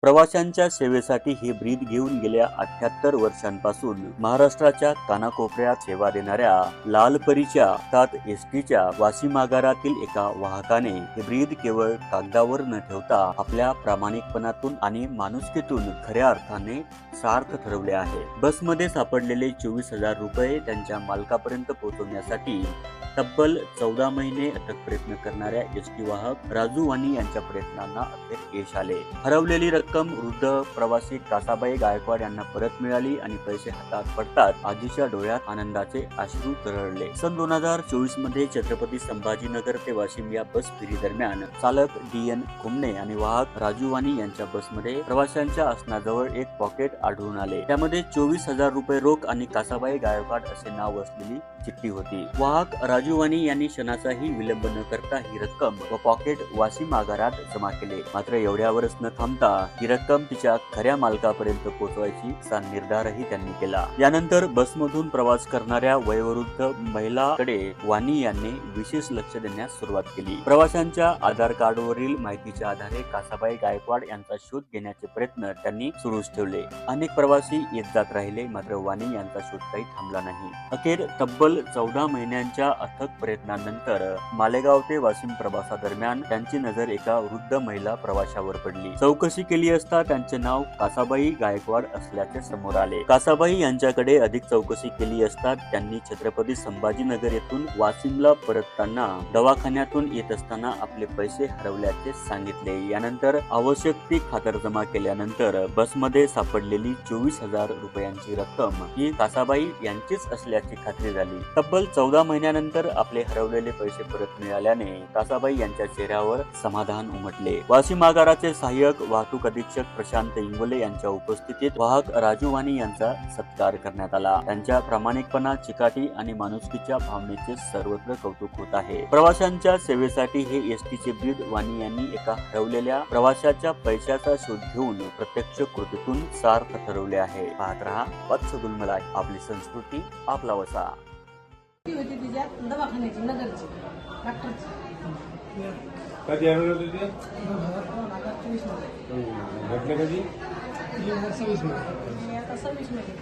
प्रवाशांच्या सेवेसाठी हे ब्रीद घेऊन गेल्या 78 वर्षांपासून महाराष्ट्राच्या कानाकोपऱ्यात सेवा देणाऱ्या लालपरीच्या अर्थात एसटीच्या वाशिम आगारातील एका वाहकाने हे ब्रीद केवळ कागदावर न ठेवता आपल्या प्रामाणिकपणातून आणि माणुसकीतून खऱ्या अर्थाने सार्थ ठरवले आहे। बसमध्ये सापडलेले 24,000 रुपये त्यांच्या मालकापर्यंत पोहोचवण्यासाठी तब्बल 14 महिने अथक प्रयत्न करणाऱ्या एसटी वाहक राजू वाणी यांच्या प्रयत्नांना अखेर यश आले। हरवलेली रक्कम वृद्ध प्रवासी कासाबाई गायकवाड यांना परत मिळाली आणि पैसे हातात पडतात आजीच्या डोळ्यात आनंदाचे अश्रू तरळले। सन 2024 मध्ये छत्रपती संभाजीनगर ते वाशिम या बस फेरी दरम्यान चालक DN कुमणे आणि वाहक राजू वाणी यांच्या बसमध्ये प्रवाशांच्या आसनाजवळ एक पॉकेट आढळून आले। त्यामध्ये 24,000 रुपये रोख आणि कासाबाई गायकवाड असे नाव असलेली चिठ्ठी होती। वाहक राजू वाणी यांनी क्षणाचाही विलंब न करता ही रक्कम व पॉकेट वाशिम आगारात जमा केले। मात्र एवढ्यावरच न थांबता ही रक्कम तिच्या खऱ्या मालकापर्यंत पोहोचवायची असा निर्धारही त्यांनी केला। यानंतर बसमधून प्रवास करणाऱ्या वयोवृद्ध महिलाकडे वाणी यांनी विशेष लक्ष देण्यास सुरुवात केली। प्रवाशांच्या आधार कार्डवरील माहितीच्या आधारे कासाबाई गायकवाड यांचा शोध घेण्याचे प्रयत्न त्यांनी सुरूच ठेवले। अनेक प्रवासी येत जात राहिले, मात्र वाणी यांचा शोध काही थांबला नाही। अखेर तब्बल 14 महिन्यांच्या अथक प्रयत्नानंतर मालेगाव ते वाशिम प्रवासादरम्यान त्यांची नजर एका वृद्ध महिला प्रवाशावर पडली। चौकशी केली असता त्यांचे नाव कासाबाई गायकवाड असल्याचे समोर आले। कासाबाई यांच्याकडे अधिक चौकशी केली असता त्यांनी छत्रपती संभाजीनगर येथून वाशिमला परतताना दवाखान्यातून येत असताना आपले पैसे हरवल्याचे सांगितले। यानंतर आवश्यक ती खातरजमा केल्यानंतर बसमध्ये सापडलेली 24,000 रुपयांची रक्कम ही कासाबाई यांचीच असल्याची खात्री झाली। तब्बल 14 महिन्यानंतर आपले हरवलेले पैसे परत मिळाल्याने कासाबाई यांच्या चेहऱ्यावर समाधान उमटले। वाशिम आगाराचे सहाय्यक वाहतूक अधीक्षक प्रशांत इंगोले यांच्या उपस्थितीत वाहक राजू वाणी यांचा सत्कार करण्यात आला। त्यांच्या प्रामाणिकपणा, चिकाटी आणि माणुसकीच्या भावनेचे सर्वत्र कौतुक होत आहे। प्रवाशांच्या सेवेसाठी हे एसटीचे ब्रीद वाणी यांनी एका हरवलेल्या प्रवाशाच्या पैशाचा शोध घेऊन प्रत्यक्ष कृतीतून सार्थ ठरवले आहे। पाहत रहा वत्स गुलमलाई, आपली संस्कृती आपला वसा। होती तिच्या दवाखान्याची नगरची डॉक्टरची कधी आणलं होतं ते? 2024 मध्ये घटना कधी? 2026 मध्ये आता 26 मध्ये